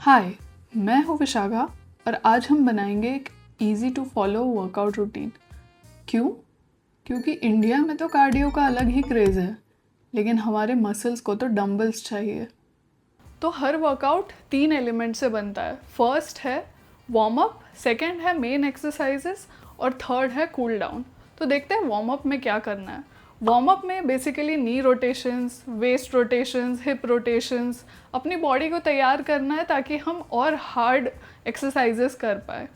हाय, मैं हूँ विशाखा और आज हम बनाएंगे एक easy to follow workout routine. क्यों? क्योंकि इंडिया में तो कार्डियो का अलग ही क्रेज़ है, लेकिन हमारे मसल्स को तो डंबल्स चाहिए। तो हर वर्कआउट 3 एलिमेंट से बनता है। फर्स्ट है वार्म अप, सेकेंड है मेन एक्सरसाइजेस और थर्ड है कूल डाउन। तो देखते हैं वार्म अप में क्या करना है। वार्म अप में basically knee rotations, waist rotations, hip rotations, अपनी बॉडी को तैयार करना है ताकि हम और हार्ड एक्सरसाइजेस कर पाए।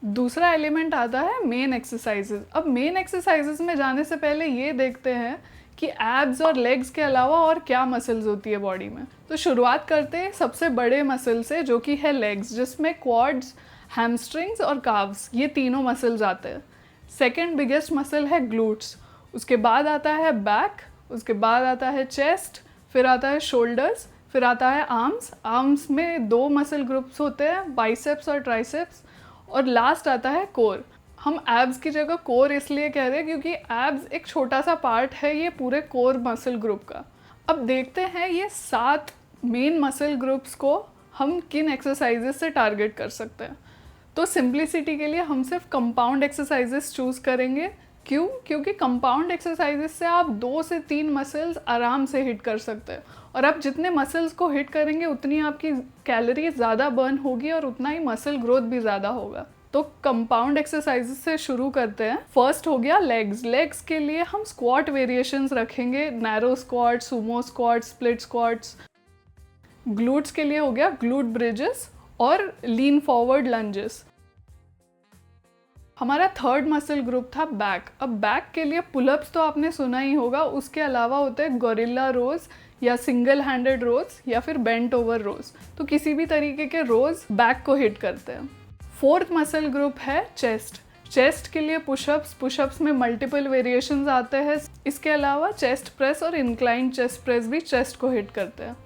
दूसरा एलिमेंट आता है मेन एक्सरसाइजेस। अब मेन एक्सरसाइजेस में जाने से पहले ये देखते हैं कि एब्स और लेग्स के अलावा और क्या मसल्स होती है बॉडी में। तो शुरुआत करते हैं सबसे बड़े मसल से, जो कि है लेग्स, जिसमें क्वाड्स, हैमस्ट्रिंग्स और काव्स, ये तीनों मसल्स आते हैं। सेकेंड बिगेस्ट मसल है ग्लूट्स, उसके बाद आता है बैक, उसके बाद आता है चेस्ट, फिर आता है शोल्डर्स, फिर आता है आर्म्स। आर्म्स में 2 मसल ग्रुप्स होते हैं, बाइसेप्स और ट्राइसेप्स, और लास्ट आता है कोर। हम एब्स की जगह कोर इसलिए कह रहे हैं क्योंकि एब्स एक छोटा सा पार्ट है ये पूरे कोर मसल ग्रुप का। अब देखते हैं ये 7 मेन मसल ग्रुप्स को हम किन एक्सरसाइजेस से टारगेट कर सकते हैं। तो सिंप्लिसिटी के लिए हम सिर्फ कंपाउंड एक्सरसाइजेस चूज़ करेंगे। क्यों? क्योंकि कंपाउंड एक्सरसाइजेस से आप 2 से 3 मसल्स आराम से हिट कर सकते हैं, और आप जितने मसल्स को हिट करेंगे उतनी आपकी कैलोरी ज़्यादा बर्न होगी और उतना ही मसल ग्रोथ भी ज़्यादा होगा। तो कंपाउंड एक्सरसाइजेस से शुरू करते हैं। फर्स्ट हो गया लेग्स। लेग्स के लिए हम स्क्वाट वेरिएशंस रखेंगे, narrow squat, Sumo squat, split squats. Glutes के लिए हो गया ग्लूट ब्रिजेस और लीन फॉरवर्ड लंजेस। हमारा थर्ड मसल ग्रुप था बैक। अब बैक के लिए पुलअप्स तो आपने सुना ही होगा, उसके अलावा होते हैं गोरिल्ला रोज या सिंगल हैंडेड रोज या फिर बेंट ओवर रोज। तो किसी भी तरीके के रोज बैक को हिट करते हैं। फोर्थ मसल ग्रुप है चेस्ट। चेस्ट के लिए पुशअप्स, पुशअप्स में मल्टीपल वेरिएशंस आते हैं। इसके अलावा चेस्ट प्रेस और इंक्लाइन चेस्ट प्रेस भी चेस्ट को हिट करते हैं।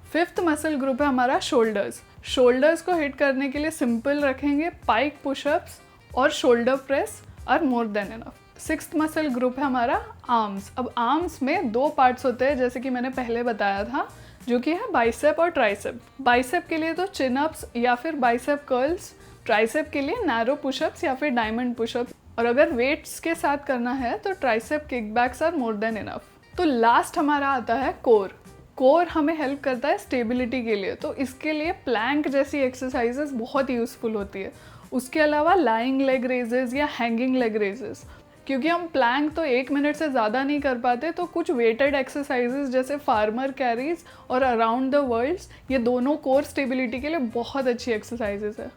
फिफ्थ मसल ग्रुप है हमारा शोल्डर्स। शोल्डर्स को हिट करने के लिए सिंपल रखेंगे पाइक पुशअप्स और shoulder press are more than enough. Sixth muscle group है हमारा आर्म्स। अब आर्म्स में 2 पार्ट्स होते हैं, जैसे कि मैंने पहले बताया था, जो कि है बाइसेप और ट्राइसेप। बाइसेप के लिए तो चिन अप्स या फिर बाइसेप कर्ल्स, ट्राइसेप के लिए नैरो पुशअप्स या फिर डायमंड पुशअप्स, और अगर वेट्स के साथ करना है तो tricep kickbacks are more than enough. तो लास्ट हमारा आता है कोर। कोर हमें हेल्प करता है स्टेबिलिटी के लिए, तो इसके लिए प्लैंक जैसी एक्सरसाइजेस बहुत यूज़फुल होती है। उसके अलावा लाइंग लेग रेजेस या हैंगिंग लेग रेजेस, क्योंकि हम प्लैंक तो 1 मिनट से ज़्यादा नहीं कर पाते, तो कुछ वेटेड एक्सरसाइजेस जैसे फार्मर कैरीज और अराउंड द वर्ल्ड्स, ये दोनों कोर स्टेबिलिटी के लिए बहुत अच्छी एक्सरसाइजेस है।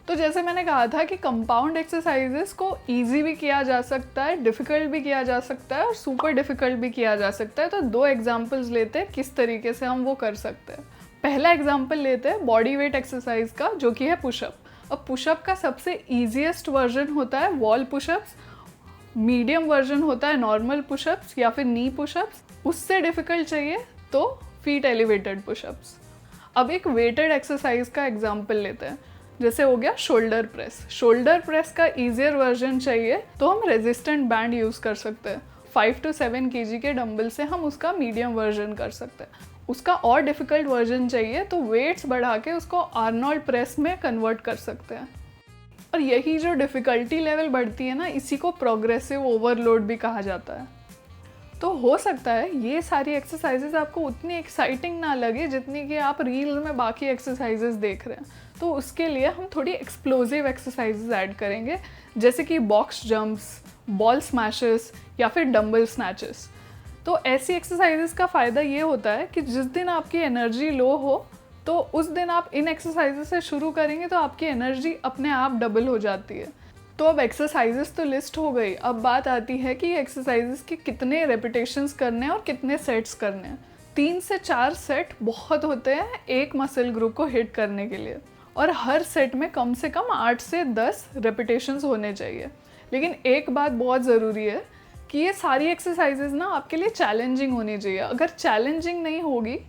तो जैसे मैंने कहा था कि कंपाउंड एक्सरसाइजेस को इजी भी किया जा सकता है, डिफ़िकल्ट भी किया जा सकता है और सुपर डिफ़िकल्ट भी किया जा सकता है। तो 2 एग्जांपल्स लेते हैं किस तरीके से हम वो कर सकते हैं। पहला एग्जांपल लेते हैं बॉडी वेट एक्सरसाइज का, जो कि है पुशअप। अब पुशअप का सबसे ईजीएस्ट वर्जन होता है वॉल पुशअप्स, मीडियम वर्जन होता है नॉर्मल पुशअप्स या फिर नी पुशअप्स, उससे डिफ़िकल्ट चाहिए तो फीट एलिवेटेड पुशअप्स। अब एक वेटेड एक्सरसाइज का एग्जाम्पल लेते हैं, जैसे हो गया शोल्डर प्रेस। शोल्डर प्रेस का ईजियर वर्जन चाहिए तो हम रेजिस्टेंट बैंड यूज़ कर सकते हैं। 5 to 7 kg के डंबल से हम उसका मीडियम वर्जन कर सकते हैं। उसका और डिफ़िकल्ट वर्जन चाहिए तो वेट्स बढ़ा के उसको आर्नोल्ड प्रेस में कन्वर्ट कर सकते हैं। और यही जो डिफ़िकल्टी लेवल बढ़ती है ना, इसी को प्रोग्रेसिव ओवरलोड भी कहा जाता है। तो हो सकता है ये सारी एक्सरसाइजेज आपको उतनी एक्साइटिंग ना लगे जितनी कि आप रील्स में बाकी एक्सरसाइजेज देख रहे हैं। तो उसके लिए हम थोड़ी एक्सप्लोजिव एक्सरसाइजेज ऐड करेंगे, जैसे कि बॉक्स जंप्स, बॉल स्मैशेस या फिर डंबल स्नैचेस। तो ऐसी एक्सरसाइजेज का फ़ायदा ये होता है कि जिस दिन आपकी एनर्जी लो हो तो उस दिन आप इन एक्सरसाइजेज से शुरू करेंगे तो आपकी एनर्जी अपने आप डबल हो जाती है। तो अब एक्सरसाइजेस तो लिस्ट हो गई, अब बात आती है कि एक्सरसाइजेस के कितने रेपिटेशंस करने हैं और कितने सेट्स करने हैं। 3 से 4 सेट बहुत होते हैं एक मसल ग्रुप को हिट करने के लिए, और हर सेट में कम से कम 8 से 10 रेपिटेशंस होने चाहिए। लेकिन एक बात बहुत ज़रूरी है कि ये सारी एक्सरसाइजेज ना आपके लिए चैलेंजिंग होनी चाहिए। अगर चैलेंजिंग नहीं होगी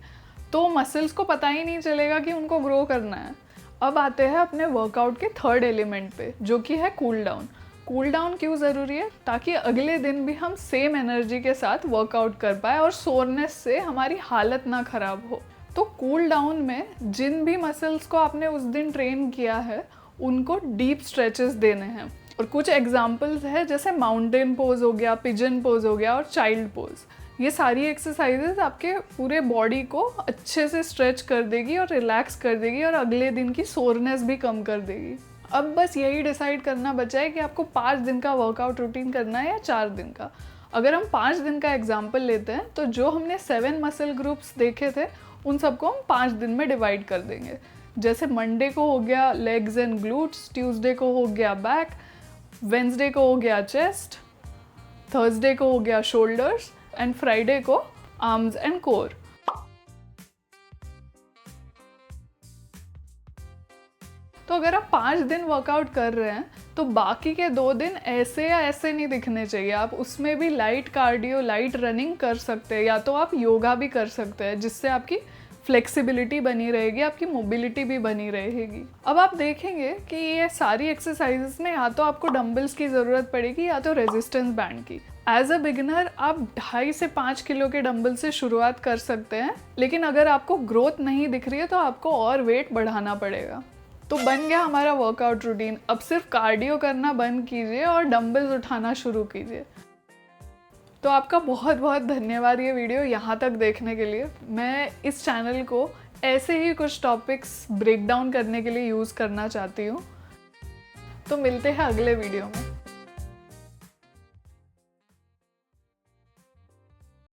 तो मसल्स को पता ही नहीं चलेगा कि उनको ग्रो करना है। अब आते हैं अपने वर्कआउट के थर्ड एलिमेंट पे, जो कि है कूल डाउन। कूल डाउन क्यों ज़रूरी है? ताकि अगले दिन भी हम सेम एनर्जी के साथ वर्कआउट कर पाए और सोरनेस से हमारी हालत ना ख़राब हो। तो कूल डाउन में जिन भी मसल्स को आपने उस दिन ट्रेन किया है उनको डीप स्ट्रेचेस देने हैं। और कुछ एग्जांपल्स है जैसे माउंटेन पोज हो गया, पिजन पोज हो गया और चाइल्ड पोज। ये सारी एक्सरसाइजेस आपके पूरे बॉडी को अच्छे से स्ट्रेच कर देगी और रिलैक्स कर देगी और अगले दिन की सोरनेस भी कम कर देगी। अब बस यही डिसाइड करना बचा है कि आपको 5 दिन का वर्कआउट रूटीन करना है या 4 दिन का। अगर हम 5 दिन का एग्जाम्पल लेते हैं तो जो हमने 7 मसल ग्रुप्स देखे थे उन सबको हम 5 दिन में डिवाइड कर देंगे। जैसे मंडे को हो गया लेग्स एंड ग्लूट्स, ट्यूसडे को हो गया बैक, वेंसडे को हो गया चेस्ट, थर्सडे को हो गया शोल्डर्स एंड फ्राइडे को आर्म्स एंड कोर। तो अगर आप 5 दिन वर्कआउट कर रहे हैं तो बाकी के 2 दिन ऐसे या ऐसे नहीं दिखने चाहिए। आप उसमें भी लाइट कार्डियो, लाइट रनिंग कर सकते हैं, या तो आप योगा भी कर सकते हैं जिससे आपकी फ्लेक्सिबिलिटी बनी रहेगी, आपकी मोबिलिटी भी बनी रहेगी। अब आप देखेंगे कि ये सारी एक्सरसाइजेस में या तो आपको डंबल्स की ज़रूरत पड़ेगी या तो रेजिस्टेंस बैंड की। एज अ बिगिनर आप 2.5 से 5 किलो के डंबल से शुरुआत कर सकते हैं, लेकिन अगर आपको ग्रोथ नहीं दिख रही है तो आपको और वेट बढ़ाना पड़ेगा। तो बन गया हमारा वर्कआउट रूटीन। अब सिर्फ कार्डियो करना बंद कीजिए और डंबल्स उठाना शुरू कीजिए। तो आपका बहुत बहुत धन्यवाद ये वीडियो यहाँ तक देखने के लिए। मैं इस चैनल को ऐसे ही कुछ टॉपिक्स ब्रेक डाउन करने के लिए यूज़ करना चाहती हूँ। तो मिलते हैं अगले वीडियो में।